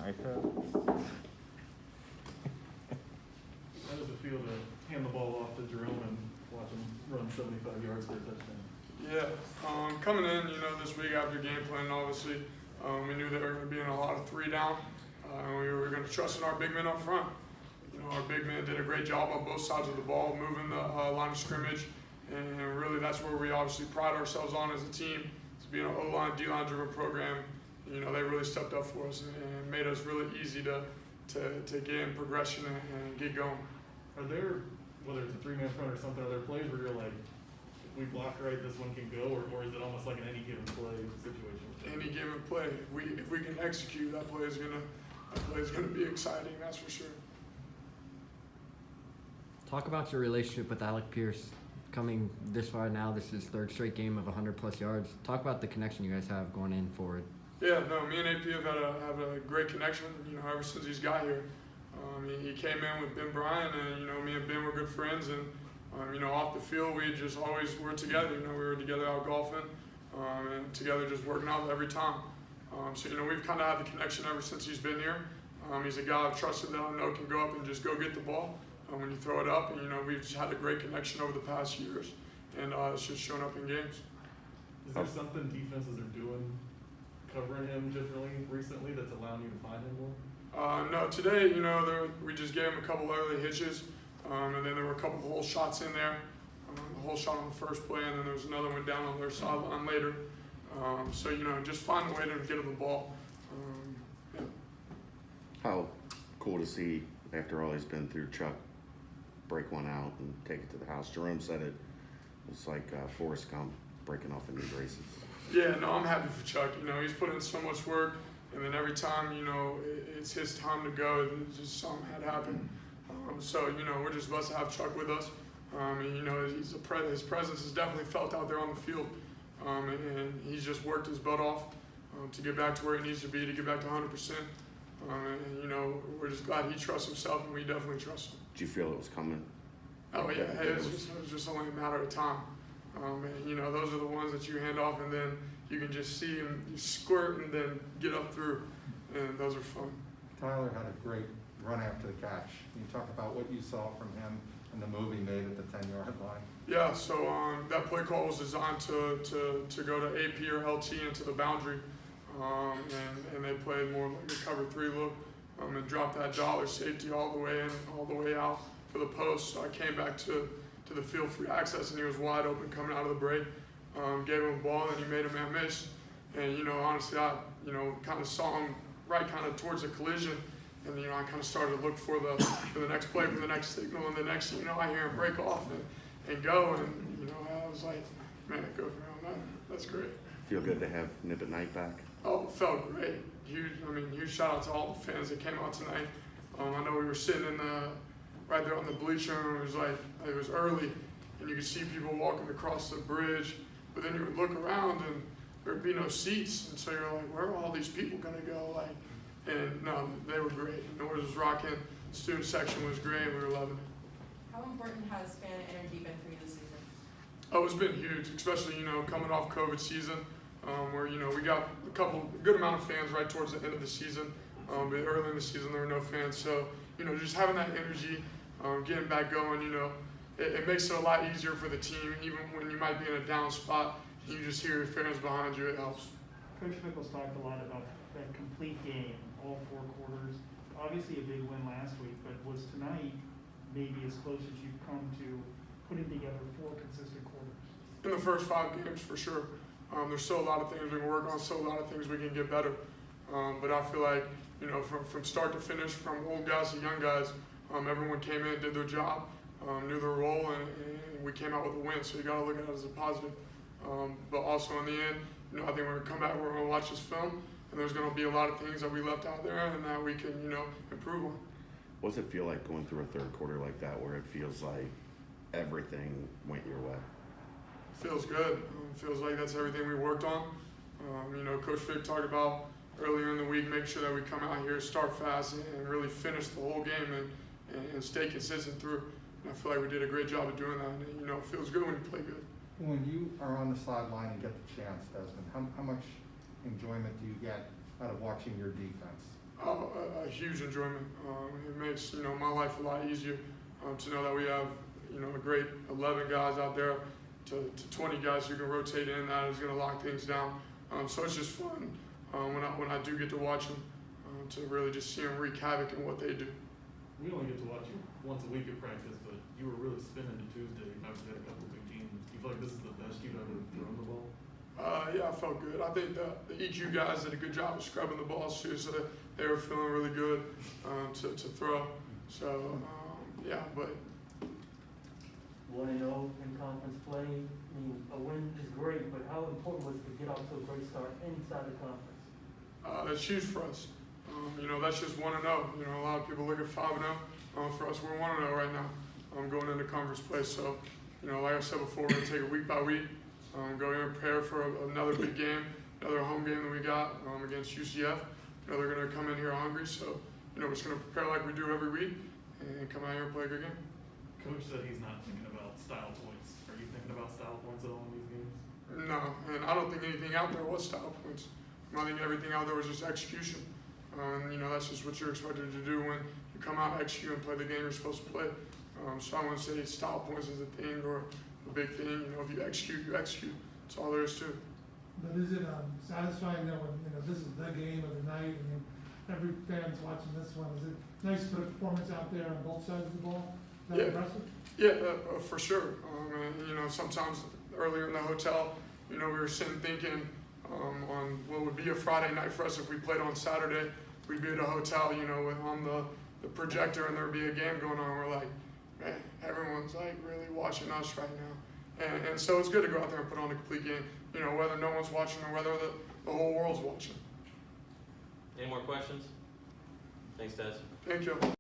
iPad. How does it feel to hand the ball off to Jerome and watch him run 75 yards for a touchdown? Yeah, coming in, this week after game plan, obviously, we knew that we were going to be in a lot of 3 down. We were going to trust in our big men up front. Our big men did a great job on both sides of the ball, moving the line of scrimmage, and really that's where we obviously pride ourselves on as a team, to be an O-line, D-line driven program. They really stepped up for us and made us really easy to get in progression and get going. Are there, whether it's a 3-man front or something, are there plays where you're like, if we block right, this one can go, or is it almost like an any given play situation? Any given play, if we can execute, that play is gonna be exciting. That's for sure. Talk about your relationship with Alec Pierce. Coming this far now, this is his 3rd straight game of 100+ yards. Talk about the connection you guys have going in forward. Yeah, no, me and AP have had a great connection, ever since he's got here. He came in with Ben Bryant, and, me and Ben were good friends, and, off the field, we just always were together. We were together out golfing, and together just working out every time. So, we've kind of had the connection ever since he's been here. He's a guy I've trusted that I know can go up and just go get the ball when you throw it up, and, we've just had a great connection over the past years, and it's just shown up in games. Is there something defenses are doing, covering him differently recently, that's allowing you to find him more? No, today, we just gave him a couple early hitches, and then there were a couple hole shots in there. The hole shot on the first play, and then there was another one down on their sideline later. So, just find a way to get him the ball. Yeah. How cool to see, after all he's been through, Chuck break one out and take it to the house. Jerome said it was like Forrest Gump breaking off the new braces. Yeah, no, I'm happy for Chuck. He's put in so much work, and then every time, it's his time to go, just something had happened. So, we're just blessed to have Chuck with us. And, his presence is definitely felt out there on the field. And he's just worked his butt off to get back to where he needs to be, to get back to 100%. And, we're just glad he trusts himself, and we definitely trust him. Did you feel it was coming? Oh, yeah, it was just only a matter of time. And, those are the ones that you hand off, and then you can just see him squirt and then get up through, and those are fun. Tyler had a great run after the catch. Can you talk about what you saw from him and the move he made at the 10-yard line? Yeah, so that play call was designed to go to AP or LT into the boundary, and they played more like a cover 3 look, and dropped that dollar safety all the way in, all the way out for the post. So I came back to the field free access, and he was wide open coming out of the break. Gave him a ball, and he made a man miss. And honestly, I kind of saw him right kind of towards the collision, and I kind of started to look for the next play, for the next signal, and the next I hear him break off and go, and I was like, man, go for him. That's great. Feel good to have Nip at Night back? Oh, it felt great. Huge shout out to all the fans that came out tonight. I know we were sitting right there on the bleacher, and it was early, and you could see people walking across the bridge, but then you would look around and there would be no seats, and so you're like, where are all these people gonna go? And no, they were great. Noise was rocking. Student section was great. We were loving it. How important has fan energy been for you this season? Oh, it's been huge, especially coming off COVID season, where we got a good amount of fans right towards the end of the season, but early in the season there were no fans. So just having that energy, getting back going, it makes it a lot easier for the team. Even when you might be in a down spot, you just hear your fans behind you. It helps. Coach Fickle's talked a lot about that complete game, all 4 quarters. Obviously a big win last week, but was tonight maybe as close as you've come to putting together 4 consistent quarters? In the first 5 games, for sure. There's still a lot of things we can work on, still a lot of things we can get better. But I feel like, from start to finish, from old guys to young guys, everyone came in, did their job, knew their role, and we came out with a win. So you got to look at it as a positive. But also in the end, I think we're going to come back, we're going to watch this film, and there's going to be a lot of things that we left out there and that we can, improve on. What does it feel like going through a 3rd quarter like that, where it feels like everything went your way? Feels good. Feels like that's everything we worked on. Coach Fick talked about earlier in the week, make sure that we come out here, start fast, and really finish the whole game and stay consistent through. And I feel like we did a great job of doing that. And, it feels good when you play good. When you are on the sideline and get the chance, Desmond, how much enjoyment do you get out of watching your defense? A huge enjoyment. It makes, you know, my life a lot easier to know that we have, you know, a great 11 guys out there to 20 guys who can rotate in. That is going to lock things down. So it's just fun when I do get to watch them to really just see them wreak havoc in what they do. We only get to watch you once a week at practice, but you were really spinning to Tuesday. You obviously had a couple of big games. Do you feel like this is the best you've ever thrown the ball? Yeah, I felt good. I think the EQ guys did a good job of scrubbing the balls too, so they were feeling really good to throw. So yeah, but 1-0 in conference play. I mean, a win is great, but how important was it to get off to a great start inside the conference? that's huge for us. You know, that's just 1-0. You know, a lot of people look at 5-0. For us, we're 1-0 right now, going into conference play. So, you know, like I said before, we're gonna take it week by week. Go in and prepare for another big game, another home game that we got against UCF. You know, they're going to come in here hungry, so, you know, we're just going to prepare like we do every week and come out here and play a good game. Coach said he's not thinking about style points. Are you thinking about style points at all in these games? No, and I don't think anything out there was style points. I think everything out there was just execution. You know, that's just what you're expected to do when you come out and execute and play the game you're supposed to play. So I wouldn't say style points is a thing or a big thing. You know, if you execute, you execute. That's all there is to it. But is it satisfying that when, you know, this is the game of the night and every fan's watching this one? Is it nice to put a performance out there on both sides of the ball? Is that Yeah. impressive? Yeah, for sure. And, you know, sometimes earlier in the hotel, you know, we were sitting thinking on what would be a Friday night for us if we played on Saturday. We'd be at a hotel, you know, on the projector and there'd be a game going on. We're like, man, everyone's like really watching us right now. And so it's good to go out there and put on a complete game, you know, whether no one's watching or whether the whole world's watching. Any more questions? Thanks, Des. Thank you.